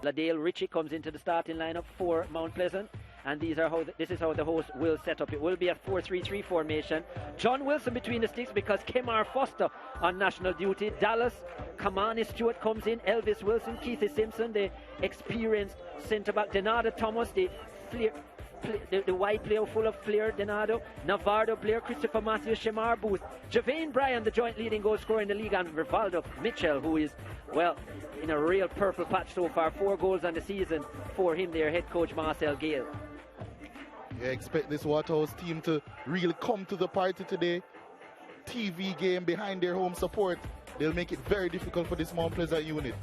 Ladale Ritchie comes into the starting lineup for Mount Pleasant. And this is how the host will set up. It will be a 4-3-3 formation. John Wilson between the sticks because Kemar Foster on national duty. Dallas, Kamani Stewart comes in. Elvis Wilson, Keithy Simpson, the experienced centre-back. Denardo Thomas, the wide player full of flair, Denardo. Navardo Blair, Christopher Matthews, Shemar Booth. Javane Bryan, the joint leading goal scorer in the league. And Rivaldo Mitchell, who is, well, in a real purple patch so far. 4 goals on the season for him, their head coach Marcel Gale. Yeah, expect this Waterhouse team to really come to the party today. TV game behind their home support. They'll make it very difficult for this Mount Pleasant unit.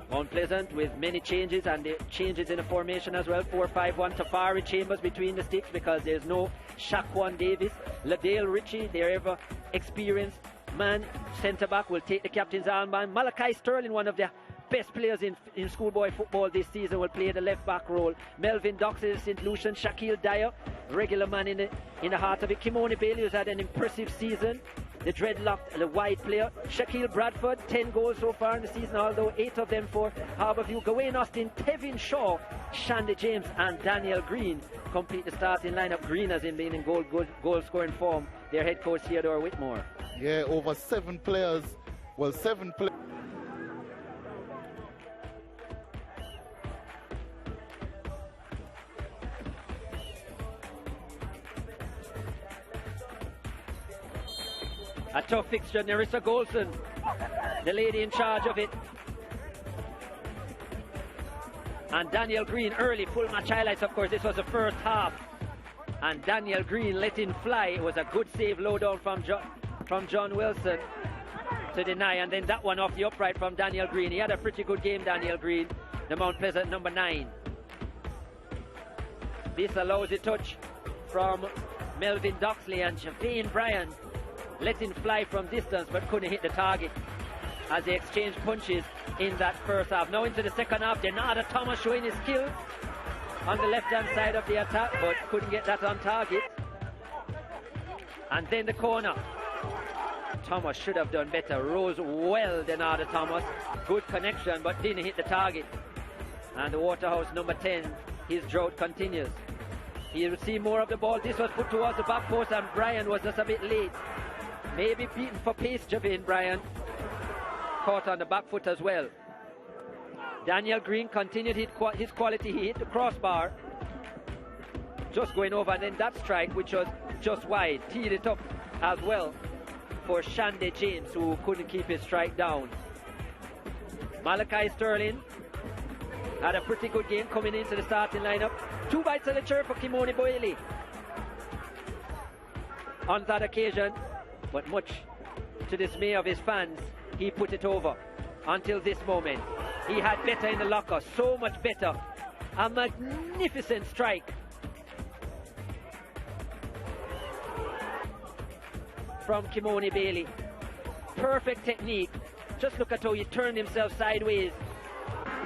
Mount Pleasant with many changes, and the changes in the formation as well. 4-5-1, Tafari Chambers between the sticks because there's no Shaquan Davis. Ladale Ritchie, their ever experienced man, centre-back, will take the captain's armband. Malachi Sterling, one of the best players in schoolboy football this season, will play the left back role. Melvin Doxley, St. Lucian. Shaquille Dyer, regular man in the heart of it. Kimoni Bailey, who's had an impressive season, the dreadlocked, the wide player. Shaquille Bradford, 10 goals so far in the season, although 8 of them for Harborview. Gawain Austin, Tevin Shaw, Shandy James and Daniel Green complete the starting lineup. Green has been in goal scoring form, their head coach Theodore Whitmore. Yeah, over 7 players. Well, 7 players. A tough fixture, Nerissa Golson, the lady in charge of it. And Daniel Green, early full match highlights, of course. This was the first half. And Daniel Green let him fly. It was a good save low down from John Wilson to deny. And then that one off the upright from Daniel Green. He had a pretty good game, Daniel Green, the Mount Pleasant number 9. This allows a touch from Melvin Doxley, and Javane Bryan letting fly from distance but couldn't hit the target as they exchanged punches in that first half. Now into the second half, Denardo Thomas showing his skills on the left hand side of the attack but couldn't get that on target. And then the corner, Thomas should have done better. Rose well, Denardo Thomas, good connection but didn't hit the target. And the Waterhouse number 10, his drought continues. He will see more of the ball. This was put towards the back post and Bryan was just a bit late. Maybe beaten for pace, Javane Bryan. Caught on the back foot as well. Daniel Green continued his quality. He hit the crossbar. Just going over, and then that strike, which was just wide, teed it up as well for Shandy James, who couldn't keep his strike down. Malachi Sterling had a pretty good game coming into the starting lineup. 2 bites of the chair for Kimoni Bailey on that occasion. But much to dismay of his fans, he put it over until this moment. He had better in the locker, so much better. A magnificent strike from Kimoni Bailey. Perfect technique. Just look at how he turned himself sideways.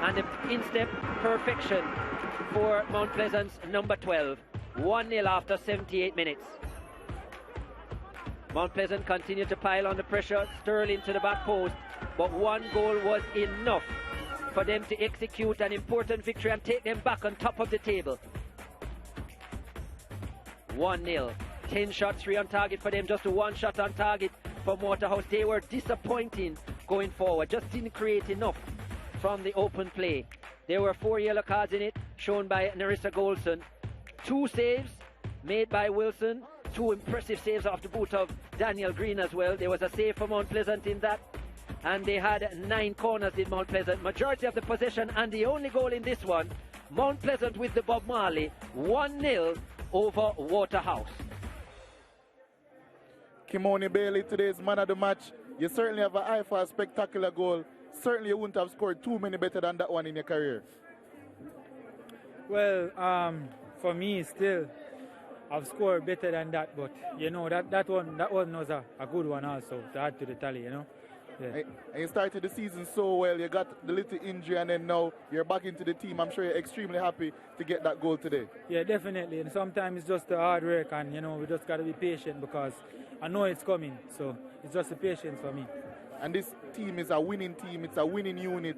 And the instep perfection for Mount Pleasant's number 12. 1-0 after 78 minutes. Mount Pleasant continued to pile on the pressure. Sterling to the back post, but 1 goal was enough for them to execute an important victory and take them back on top of the table. 1-0. 10 shots, 3 on target for them, just 1 shot on target from Waterhouse. They were disappointing going forward, just didn't create enough from the open play. There were 4 yellow cards in it, shown by Nerissa Golson. 2 saves made by Wilson. 2 impressive saves off the boot of Daniel Green as well. There was a save for Mount Pleasant in that. And they had 9 corners in Mount Pleasant. Majority of the possession, and the only goal in this one, Mount Pleasant with the Bob Marley. 1-0 over Waterhouse. Kimoni Bailey, today's man of the match. You certainly have an eye for a spectacular goal. Certainly you wouldn't have scored too many better than that one in your career. Well, for me still, I've scored better than that, but you know that one was a good one also to add to the tally, you know. Yeah. And you started the season so well. You got the little injury, and then now you're back into the team. I'm sure you're extremely happy to get that goal today. Yeah, definitely. And sometimes it's just the hard work, and you know we just got to be patient because I know it's coming. So it's just the patience for me. And this team is a winning team. It's a winning unit.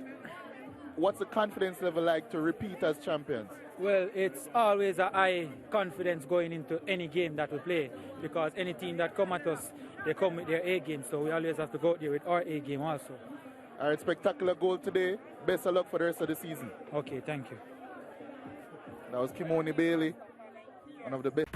what's the confidence level like to repeat as champions? Well, it's always a high confidence going into any game that we play, because any team that come at us, they come with their A game, so we always have to go out there with our A game also. All right, spectacular goal today. Best of luck for the rest of the season. Okay, thank you. That was Kimoni Bailey, one of the best.